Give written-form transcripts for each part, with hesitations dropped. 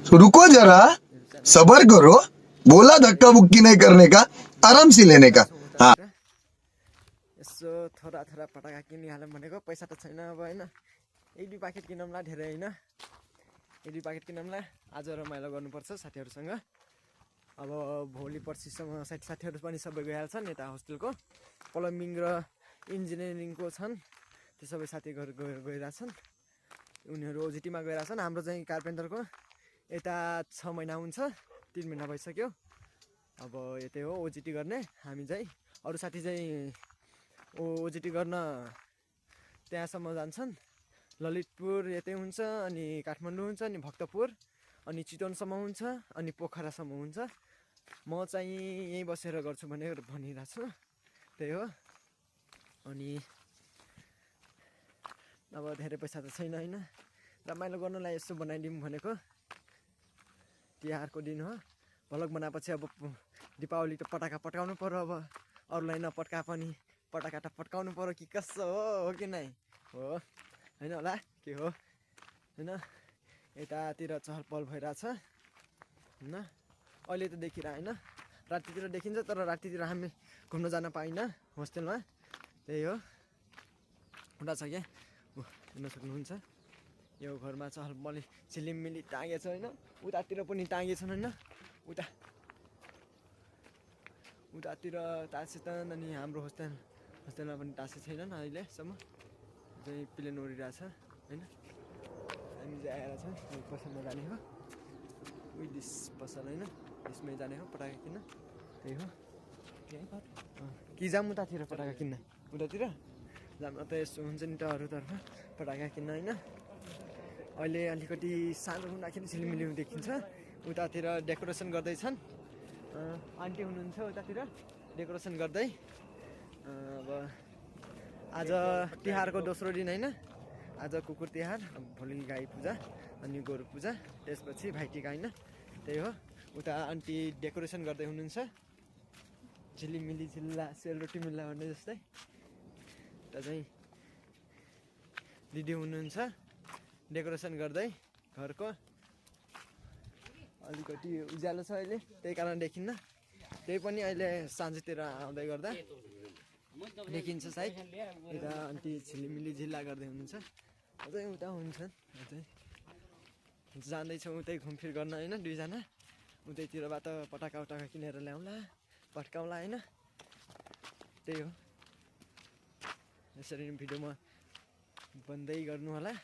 रुको जरा, सबर करो, बोला धक्का बुक्की नहीं करने का, आराम से लेने का। हाँ यसो थोड़ा थोड़ा पटाका किनिहालौँ भनेको पैसा त छैन अब होइन। एक दुई प्याकेट किनौँला, धेरै होइन, एक दुई प्याकेट किनौँला। आज रमाइलो गर्नुपर्छ साथीहरूसँग। अब भोलि पर्सिसम्म साथीहरू पनि सबै गइहाल्छन् यता होस्टेलको। प्लम्बिङ र इन्जिनियरिङको छन्, त्यो सबै साथीहरू गइरहेछन्। उनीहरू ओजिटीमा गइरहेछन्। हाम्रो चाहिँ कार्पेन्टरको यता 6 महिना हुन्छ, 3 महिना भइसक्यो। अब यतै हो ओजिटी गर्ने। हामी चाहिँ अरू साथी चाहिँ ओजिटी गर्न त्यहाँसम्म जान्छन्। ललितपुर यतै हुन्छ, अनि काठमाडौँ हुन्छ, अनि भक्तपुर, अनि चितवनसम्म हुन्छ, अनि पोखरासम्म हुन्छ। म चाहिँ यहीँ बसेर गर्छु भनेर भनिरहेको छु, त्यही हो। अनि अब धेरै पैसा त छैन होइन, रमाइलो गर्नलाई यसो बनाइदिउँ भनेको। तिहारको दिन हो, भ्लग बनाएपछि अब दीपावली त पटाका पट्काउनु पर्यो। अब अरूलाई नपट्का पनि पटाका त पट्काउनु पर्यो कि कसो हो कि नै हो, होइन होला के हो होइन। यतातिर चहल पहल भइरहेछ होइन, अहिले त देखिरह होइन, रातितिर देखिन्छ, तर रातितिर हामी घुम्न जान पाइनँ होस्टेलमा, त्यही हो। हुँदा छ क्या हेर्न सक्नुहुन्छ, यो घरमा चहल पहल झिलिमिली टाँगेछ होइन। उतातिर पनि टाँगेछन् होइन, उतातिर टाँसेछन्। अनि हाम्रो होस्टेलमा पनि टाँसे छैनन् अहिलेसम्म, चाहिँ प्लेन उडिरहेछ होइन। हामी चाहिँ आएर छौँ, पसलमा जाने हो, दिस पसल होइन, यसमै जाने हो पटाका किन्न, त्यही हो। कि जाऊँ उतातिर पटाका किन्न, उतातिर जाँदा त यसो हुन्छ नि त अरूतर्फ पटाका किन्न होइन। अहिले अलिकति सानो हुँदाखेरि झिलिमिली देखिन्छ। उतातिर डेकोरेसन गर्दैछन्, आन्टी हुनुहुन्छ उतातिर डेकोरेसन गर्दै। अब आज तिहारको दोस्रो दिन होइन, आज कुकुर तिहार, भोलि गाई पूजा, अनि गोरु पूजा, त्यसपछि भाइटिका होइन, त्यही हो। उता आन्टी डेकोरेसन गर्दै हुनुहुन्छ, झिलिमिली झिल्ला सेलरोटी मिल्ला भन्ने जस्तै। उता चाहिँ दिदी हुनुहुन्छ डेकोरेसन गर्दै घरको। अलिकति उज्यालो छ अहिले, त्यही कारण देखिन्न, त्यही पनि अहिले साँझतिर आउँदै गर्दा देखिन्छ सायद। यता आन्टी झिलिमिली झिल्ला गर्दै हुनुहुन्छ, अझै उता हुन्छन्, अझै जाँदैछौँ उतै घुमफिर गर्न होइन। दुईजना उतैतिरबाट पटाका उटाका किनेर ल्याउँला, पट्काउँला होइन, त्यही हो। यसरी भिडियोमा बन्दै गर्नु होला।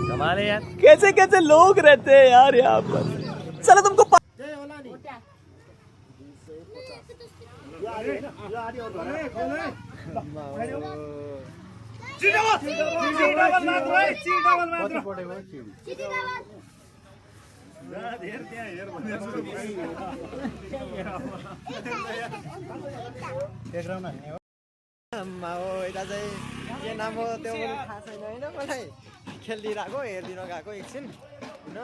कमाल है यार, कैसे कैसे लोग रहते हैं यार यहाँ पर। चलो तुमको यता चाहिँ के नाम हो त्यो पनि थाहा छैन होइन मलाई। खेलिदिइरहेको हेरिदिन गएको एकछिन होइन।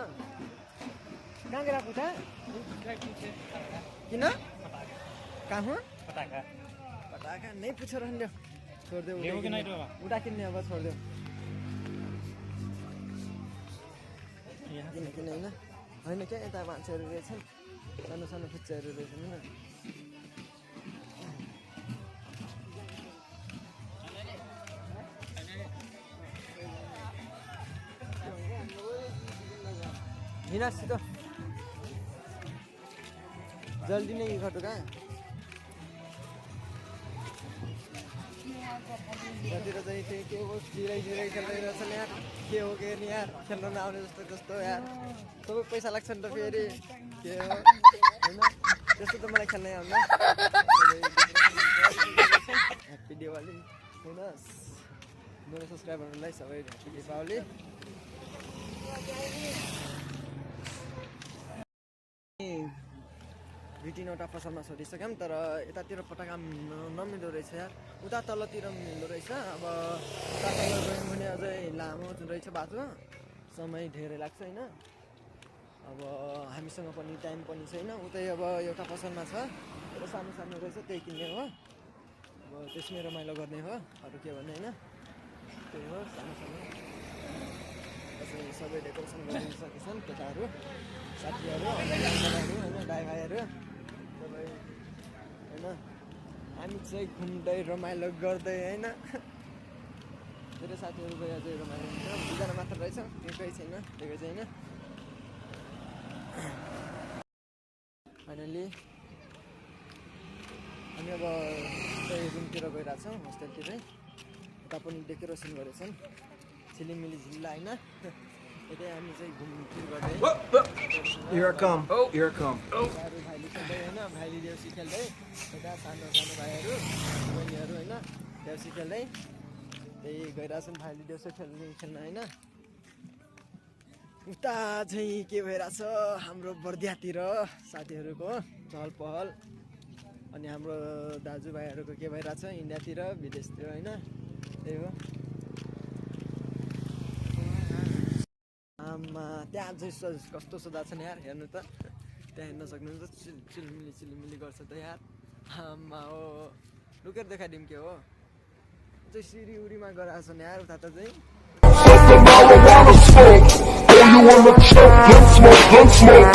कहाँ गएर पुथा किन कहाँ हो पटाखा पटाखा नहीं पूछ रहने दो छोड़ दे ल्याऊ कि नहीं रे बाबा? उठा किन्ने अब छोड़ दे यहाँ किन होइन होइन क्या यता मान्छेहरू रहेछन् सानो सानो फुच्चाहरू रहेछन् होइन हिँडासित जल्दी नै घटो कहाँ यतातिर चाहिँ त्यो के हो जिरै खेल्दै रहेछन् यार के हो के नि यार खेल्न नआउने जस्तो जस्तो यार सबै पैसा लाग्छ नि त फेरि के हो होइन त्यस्तो त मलाई खेल्नै आउँदैन ह्याप्पी दिवाली होइन मेरो सब्सक्राइबरहरूलाई सबै ह्याप्पी दिपावली दुई-तीनवटा पसलमा सोधिसक्यौँ तर यतातिर पटाका नमिल्दो रहेछ यार उता तलतिर मिल्दो रहेछ अब उता तल गयौँ भने अझै लामो रहेछ बाटो समय धेरै लाग्छ होइन अब हामीसँग पनि टाइम पनि छैन उतै अब एउटा पसलमा छ एउटा सानो सानो रहेछ त्यही किन्ने हो अब त्यसमै रमाइलो गर्ने हो अरू के भन्ने होइन त्यही हो सानो सानो सबै डेकोरेसन गरिसकेछन् केटाहरू साथीहरू होइन दाइ भाइहरू सबै होइन हामी चाहिँ घुम्दै रमाइलो गर्दै होइन धेरै साथीहरू गएर चाहिँ रमाइलो हुन्छ दुईजना मात्र रहेछ केही छैन केही छैन फाइनली हामी अब त्यही रुमतिर गइरहेछौँ होस्टेलतिरै उता पनि डेकोरेसन गरेछन् झिलिमिली झिल्ला होइन यतै हामी चाहिँ घुमफिर गर्दै Here I come. Here I come. भाइहरू भाइली खेल्दै होइन भाइली देउसी खेल्दै यता सानो सानो भाइहरू बहिनीहरू होइन देउसी खेल्दै त्यही गइरहेछन् भाइली देउसी खेल्न होइन उता चाहिँ के भइरहेछ हाम्रो बर्दियातिर साथीहरूको चहल पहल अनि हाम्रो दाजुभाइहरूको के भइरहेछ इन्डियातिर विदेशतिर होइन त्यही हो आमा त्यहाँ चाहिँ कस्तो सदा छ नि यार हेर्नु त त्यहाँ हेर्न सक्नुहुन्छ चिलमिली गर्छ त यार आमा हो लुकेर देखाइदिउँ के हो चाहिँ सिरी उरीमा गराएको छ नि यार उता त चाहिँ You wanna choke, gun smoke.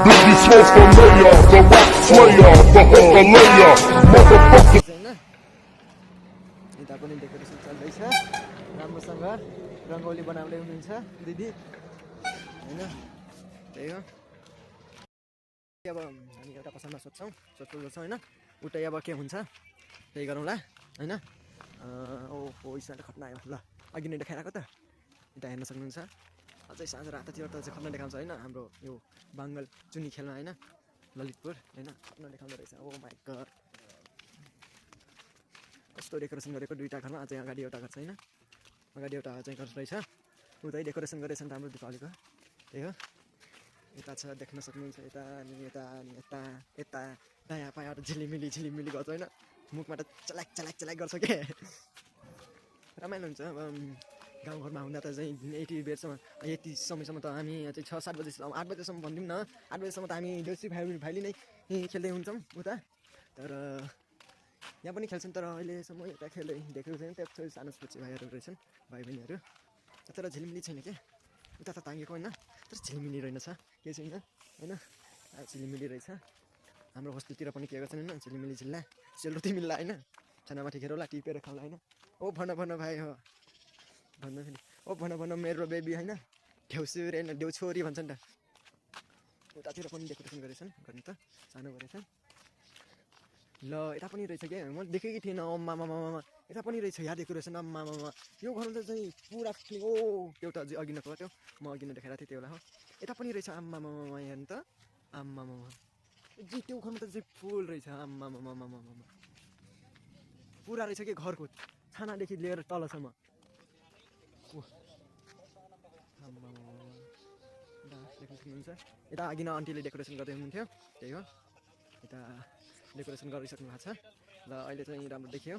Biggie smoke the layer, the rock slayer, the hooker layer, motherfucker. होइन यता पनि डेकोरेसन चल्दैछ राम्रोसँग रङ्गोली बनाउँदै हुनुहुन्छ दिदी होइन त्यही हो अब हामी एउटा पसलमा सोध्छौँ गर्छौँ होइन उतै अब के हुन्छ त्यही गरौँला होइन ओहो स्टार्ट खट्न आयो ल अघि नै देखाइरहेको त यता हेर्न सक्नुहुन्छ अझै साँझ राततिर त चाहिँ खट्न देखाउँछ होइन हाम्रो यो बाङ्गल चुनी खेल्न होइन ललितपुर होइन खट्न देखाउँदो रहेछ ओ माइ गड कस्तो डेकोरेसन गरेको दुईवटा घरमा अझै अगाडि एउटा घर छ होइन अगाडि एउटा चाहिँ घर रहेछ उतै डेकोरेसन गरेछन् त हाम्रो दिपावलीको त्यही हो यता छ देख्न सक्नुहुन्छ यता अनि यता अनि यता यता दायाँ पायाँ झिलिमिली गर्छ होइन मुखमा त चलाक गर्छ के रमाइलो हुन्छ अब गाउँघरमा हुँदा त चाहिँ यति बेरसम्म यति समयसम्म त हामी चाहिँ 6-7 बजीसम्म 8 बजीसम्म भनिदिउँ न 8 बजीसम्म त हामी देउसी भाइली नै खेल्दै हुन्छौँ उता तर यहाँ पनि खेल्छन् तर अहिलेसम्म यता खेल्दै देखेको छैन त्यहाँ सानो छोरी भाइहरू रहेछन् भाइ बहिनीहरू तर झिलिमिली छैन क्या उता त ताङ्गेको होइन तर झिलिमिली रहेछ केही छैन होइन झिलिमिली रहेछ हाम्रो होस्टेलतिर पनि के गर्छन् होइन झिलिमिली झिल्ला सेलरोटी मिल्ला होइन छानामाथि खेरौला टिपेर खाउँला होइन ओ भन भाइ हो भन्नु फेरि ओ भन मेरो बेबी होइन ढेउसुरी होइन देउछोरी भन्छन् त उतातिर पनि डेकोरेसन गरेछन् गर्नु त सानो गरेछन् ल यता पनि रहेछ क्या म देखेकै थिएन अम्मामा यता पनि रहेछ यहाँ डेकोरेसन अम्मामा यो घरमा त चाहिँ पुरा ओ एउटा अघि नको त्यो म अघि नै देखाइरहेको थिएँ त्यो बेला हो यता पनि रहेछ आम्मामा हेर्नु त आम्मामा जी त्यो घरमा त चाहिँ फुल रहेछ आम्मामा पुरा रहेछ कि घरको छानादेखि लिएर तलसम्म देख्न सक्नुहुन्छ यता अघि न आन्टीले डेकोरेसन गर्दै हुनुहुन्थ्यो त्यही हो यता डेकोरेसन गरिसक्नु भएको छ ल अहिले चाहिँ राम्रो देखियो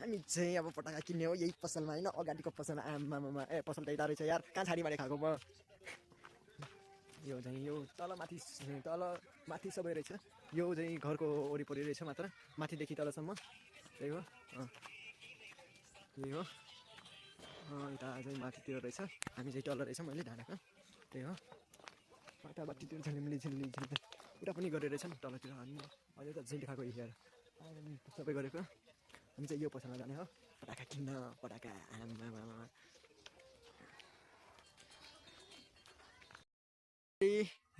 हामी चाहिँ अब पटाका किन्ने हो यही पसलमा होइन अगाडिको पसलमा आमामा ए पसल त यता रहेछ यार कहाँ छाडीमा खाएको म यो चाहिँ यो तल माथि सबै रहेछ यो चाहिँ घरको वरिपरि रहेछ मात्र माथिदेखि तलसम्म त्यही हो त्यही हो यता चाहिँ माथितिर रहेछ हामी चाहिँ तल रहेछ मैले ढाँडाको त्यही हो बाटाबाटीतिर झिलिमिली उता पनि गरेर रहेछ नि तलतिर हामी अहिले त झिल खाएको हेरेर सबै गरेको हामी चाहिँ यो पसलमा जाने हो पटाका किन्न पटाका आमा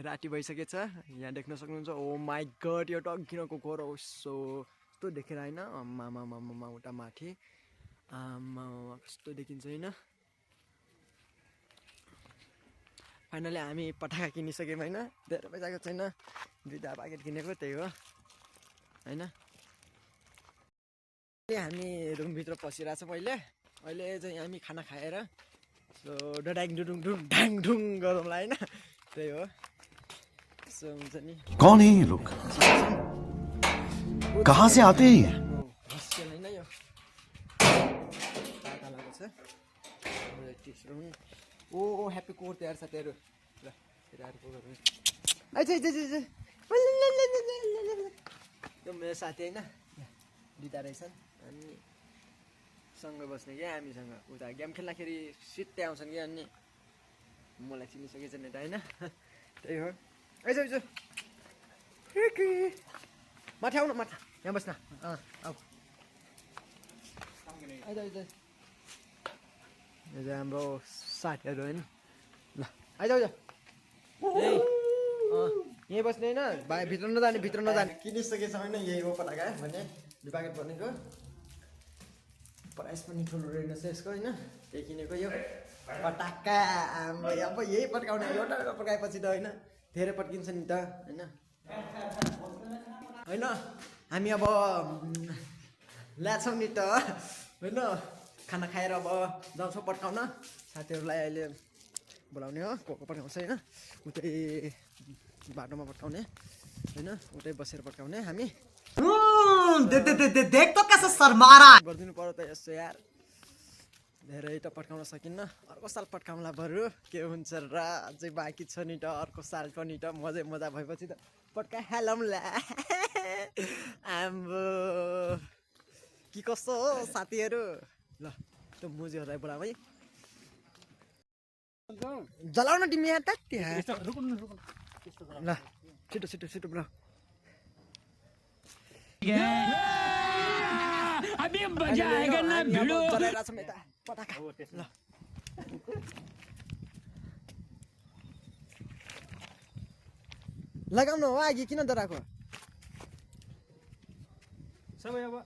राति भइसकेछ यहाँ देख्न सक्नुहुन्छ ओ माई गड यो टङ्किनको घर सो कस्तो देखेर होइन आमा उता माथि आमा कस्तो देखिन्छ होइन फाइनली हामी पटाका किनिसक्यौँ होइन धेरै पैसाको छैन 2 प्याकेट किनेको त्यही हो होइन हामी रुमभित्र पसिरहेछौँ अहिले चाहिँ हामी खाना खाएर सो डडाङ डुडुङ डुङ ढाङ ढुङ गरौँला होइन त्यही हो सो हुन्छ नि कौन है ये लोग कहाँ से आते हैं ये हस्टेल होइन यो तालाको छ ओ ह्याप्पी कोर तयार छ तेरो ल तेरो यो मेरो साथी होइन दिदा रहेछन् अनि सँगै बस्ने क्या हामीसँग उता गेम खेल्दाखेरि सित्तै आउँछन् कि अनि मलाई चिनिसकेछ नि त होइन त्यही हो आइज माथि आउनु माथि यहाँ बस्न आऊ आइज यो चाहिँ हाम्रो साथीहरू होइन ल आइज यहीँ बस्ने होइन भाइ भित्र नजाने किनिसकेछ होइन यही हो पटाका भन्ने 2 प्याकेट पर्नेको प्राइस पनि ठुलो रहेछ यसको होइन त्यही किनेको यो पटाका अब यही पड्काउने एउटा पड्काएपछि त होइन धेरै पड्किन्छ नि त होइन हामी अब ल्याछौँ नि त होइन खाना खाएर अब जान्छौँ पड्काउन साथीहरूलाई अहिले बोलाउने हो को पड्काउँछ होइन उतै बाटोमा पड्काउने होइन उतै बसेर पड्काउने हामी देख तो कैसे शर्मा रहा है गरिदिनु पर्यो त यसो यार धेरै त पड्काउन सकिन्न अर्को साल पड्काउँला बरु के हुन्छ र अझै बाँकी छ नि त अर्को साल पनि त मजा भएपछि त पड्काइहालौँला आम्बो के कस्तो हो साथीहरू ल त्यो मुजीहरूलाई बोलाऊ है जलाउन तिमी यहाँ त ल छिटो बोलाऊ अभी मजा आएगा ना भिडो पटाका ल लगाउनु हो आगे किन डराएको सबै अब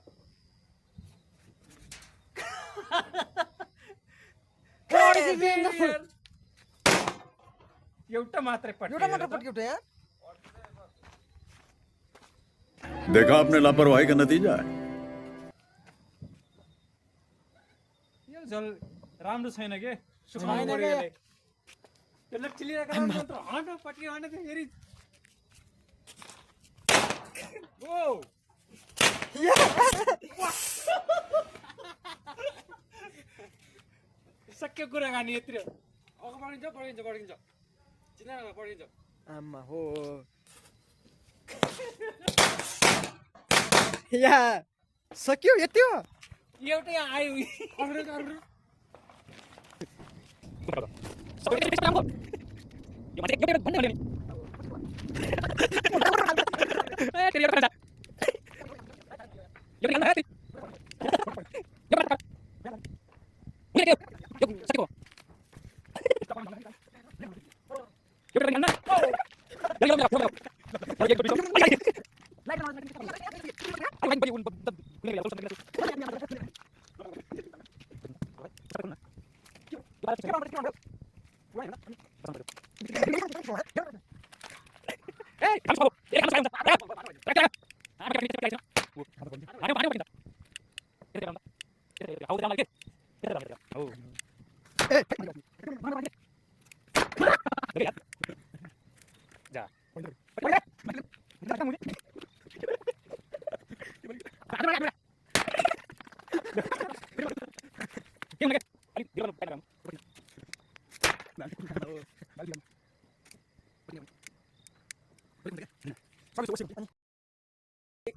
एउटा मात्रै पट्क्यो त यार देखा आपने लापरवाही का नतीजा है यो जल राम्रो छैन के सुकाउनु पर्यो यसलाई त्यसले चिलिरहेको मात्र हट पट्की हट फेरि ओ सक्यो कुराकानी यत्रो अघि बढिन्छ चिन्ता बढिन्छ आमा हो या सक्यो यति हो एउटै आयो अरू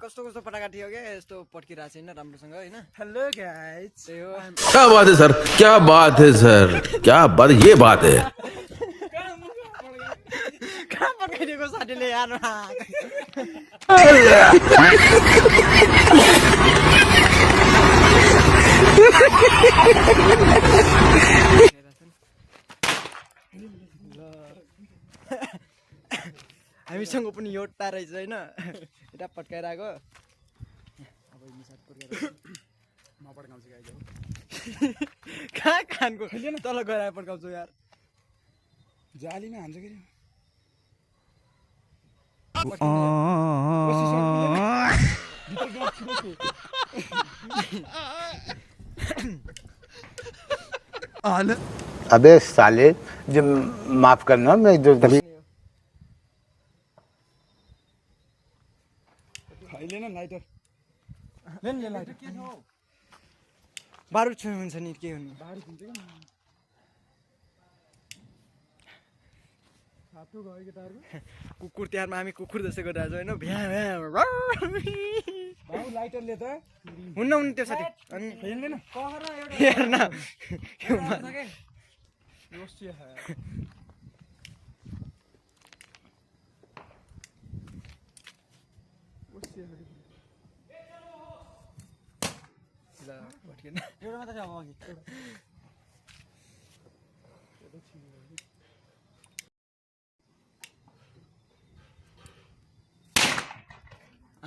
कस्तो कस्तो पटाका थियो क्या यस्तो पड्किरहेको छैन राम्रोसँग होइन हेलो गाइस त्यही हो क्या बात है सर, क्या बात है सर, क्या बात, ये बात है। कहाँ पड्काइदिएको साथीले यार हामीसँग पनि एउटा रहेछ होइन यता पड्काइरहेको अब मिसाद पड्काएर म पड्काउँछु गाइज कहाँ खानको तल गएर पड्काउँछु यार जालीमा हान्छ के अबे साले जब माफ करना मैं जो तभी खाइले न लाइटर ले लाइटर बारुद छुनु हुन्छ नि के हुनु कुकुर तिहारमा हामी कुकुर जस्तै गरिरहेको छौँ होइन भ्या भ्या भाउ लाइटरले त हुन्न हुन्न त्यो साथी अनि हेर्दैन हेर्न ल भट्किएन एउटा मात्र छ अब अघि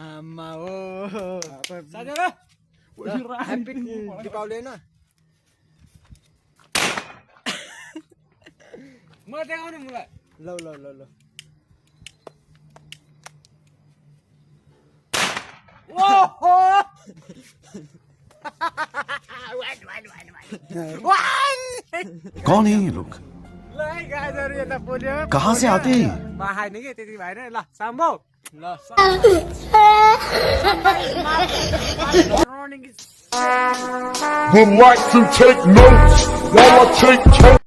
आमा हो साथीहरु ह्याप्पी दीपावली होइन म देखाउने मलाई ल ल ल ल कौन है ये लोग? ल है गाइजहरु यता बोल्यो कहाँ से आते हैं? म खाइन कि त्यति भएन ल साम्बो ल would like to take notes while I take